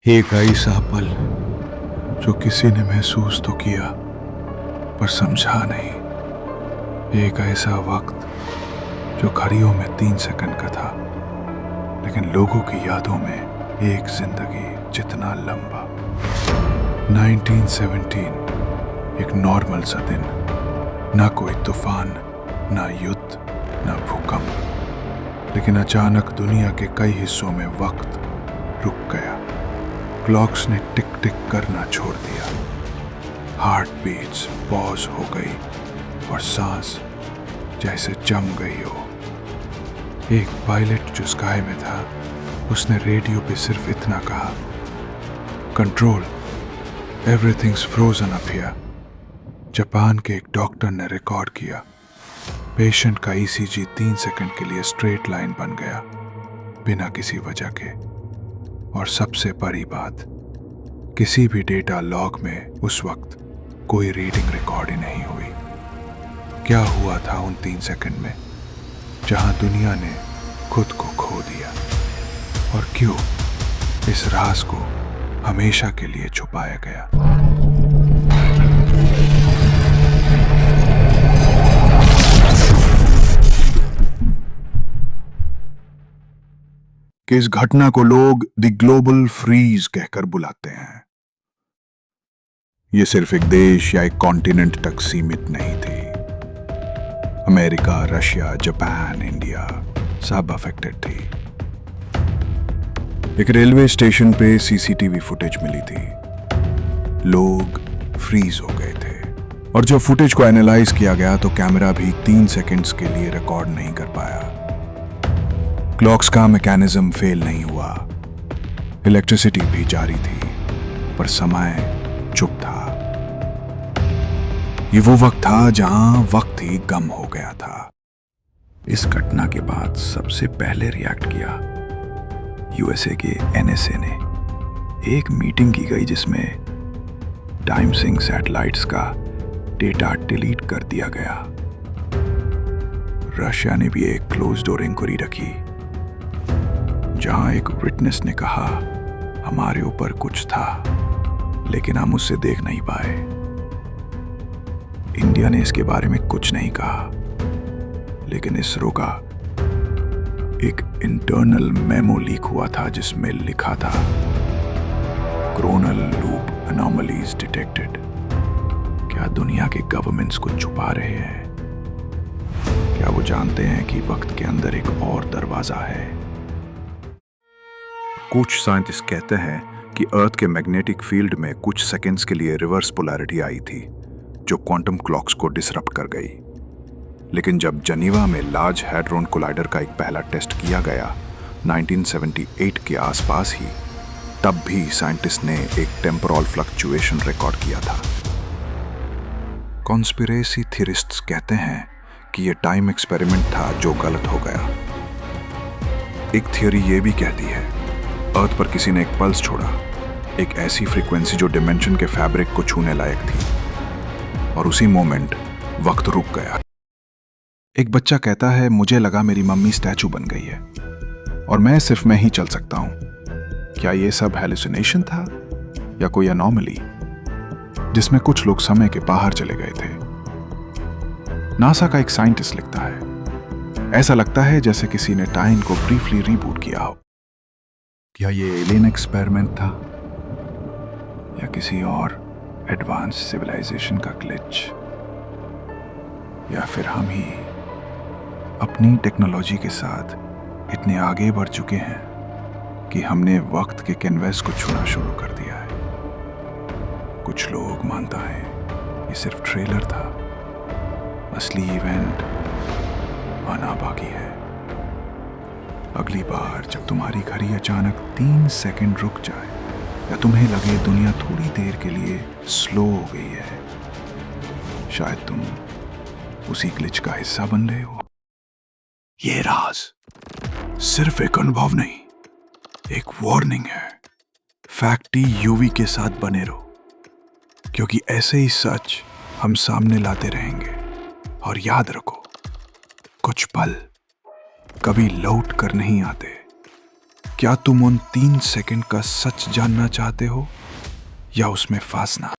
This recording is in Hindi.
एक ऐसा पल जो किसी ने महसूस तो किया पर समझा नहीं। एक ऐसा वक्त जो घड़ियों में 3 सेकंड का था, लेकिन लोगों की यादों में एक जिंदगी जितना लंबा। 1917, एक नॉर्मल सा दिन। ना कोई तूफान, ना युद्ध, ना भूकंप, लेकिन अचानक दुनिया के कई हिस्सों में वक्त रुक गया। क्लॉक्स ने टिक टिक करना छोड़ दिया, हार्ट बीट्स पॉज हो गई और सांस जैसे जम गई हो। एक पायलट जो स्काई में था, उसने रेडियो पे सिर्फ इतना कहा, control, everything's frozen up here. Japan के एक डॉक्टर ने रिकॉर्ड किया, पेशेंट का ईसीजी 3 सेकंड के लिए स्ट्रेट लाइन बन गया, बिना किसी वजह के। और सबसे बड़ी बात, किसी भी डेटा लॉग में उस वक्त कोई रीडिंग रिकॉर्ड ही नहीं हुई। क्या हुआ था उन 3 सेकंड में, जहां दुनिया ने खुद को खो दिया? और क्यों इस राज को हमेशा के लिए छुपाया गया? कि इस घटना को लोग द ग्लोबल फ्रीज कहकर बुलाते हैं। यह सिर्फ एक देश या एक कॉन्टिनेंट तक सीमित नहीं थी। अमेरिका, रशिया, जापान, इंडिया सब अफेक्टेड थी। एक रेलवे स्टेशन पे सीसीटीवी फुटेज मिली थी। लोग फ्रीज हो गए थे, और जब फुटेज को एनालाइज किया गया तो कैमरा भी 3 सेकंड्स के लिए रिकॉर्ड नहीं कर पाया। क्लॉक्स का मैकेनिज्म फेल नहीं हुआ, इलेक्ट्रिसिटी भी जारी थी, पर समय चुप था। ये वो वक्त था जहां वक्त ही गम हो गया था। इस घटना के बाद सबसे पहले रिएक्ट किया यूएसए के एनएसए ने। एक मीटिंग की गई जिसमें टाइम सिंक सैटेलाइट्स का डेटा डिलीट कर दिया गया। रशिया ने भी एक क्लोज डोर इंक्वायरी रखी, जहां एक विटनेस ने कहा, हमारे ऊपर कुछ था लेकिन हम उसे देख नहीं पाए। इंडिया ने इसके बारे में कुछ नहीं कहा, लेकिन इसरो का एक इंटरनल मेमो लीक हुआ था जिसमें लिखा था, कोरोनल लूप अनोमलीज डिटेक्टेड। क्या दुनिया के गवर्नमेंट्स कुछ छुपा रहे हैं? क्या वो जानते हैं कि वक्त के अंदर एक और दरवाजा है? कुछ साइंटिस्ट कहते हैं कि अर्थ के मैग्नेटिक फील्ड में कुछ सेकंड्स के लिए रिवर्स पोलैरिटी आई थी, जो क्वांटम क्लॉक्स को डिसरप्ट कर गई। लेकिन जब जनीवा में लार्ज हैड्रॉन कोलाइडर का एक पहला टेस्ट किया गया 1978 के आसपास ही, तब भी साइंटिस्ट ने एक टेम्पोरल फ्लक्चुएशन रिकॉर्ड किया था। कॉन्स्पिरेसी थियरिस्ट्स कहते हैं कि यह टाइम एक्सपेरिमेंट था जो गलत हो गया। एक थियरी यह भी कहती है, अर्थ पर किसी ने एक पल्स छोड़ा, एक ऐसी फ्रीक्वेंसी जो डिमेंशन के फैब्रिक को छूने लायक थी, और उसी मोमेंट वक्त रुक गया। एक बच्चा कहता है, मुझे लगा मेरी मम्मी स्टैचू बन गई है और सिर्फ मैं ही चल सकता हूं। क्या यह सब हैलुसिनेशन था या कोई एनोमली जिसमें कुछ लोग समय के बाहर चले गए थे? नासा का एक साइंटिस्ट लिखता है, ऐसा लगता है जैसे किसी ने टाइम को ब्रीफली रीबूट किया हो। क्या ये एलियन एक्सपेरिमेंट था या किसी और एडवांस सिविलाइजेशन का ग्लिच? या फिर हम ही अपनी टेक्नोलॉजी के साथ इतने आगे बढ़ चुके हैं कि हमने वक्त के कैनवस को छूना शुरू कर दिया है? कुछ लोग मानता है ये सिर्फ ट्रेलर था, असली इवेंट आना बाकी है। अगली बार जब तुम्हारी घड़ी अचानक 3 सेकंड रुक जाए, या तुम्हें लगे दुनिया थोड़ी देर के लिए स्लो हो गई है, शायद तुम उसी ग्लिच का हिस्सा बन रहे हो। ये राज सिर्फ एक अनुभव नहीं, एक वार्निंग है। फैक्टी यूवी के साथ बने रहो, क्योंकि ऐसे ही सच हम सामने लाते रहेंगे। और याद रखो, कुछ पल कभी लौट कर नहीं आते, क्या तुम उन 3 सेकंड का सच जानना चाहते हो या उसमें फांसना?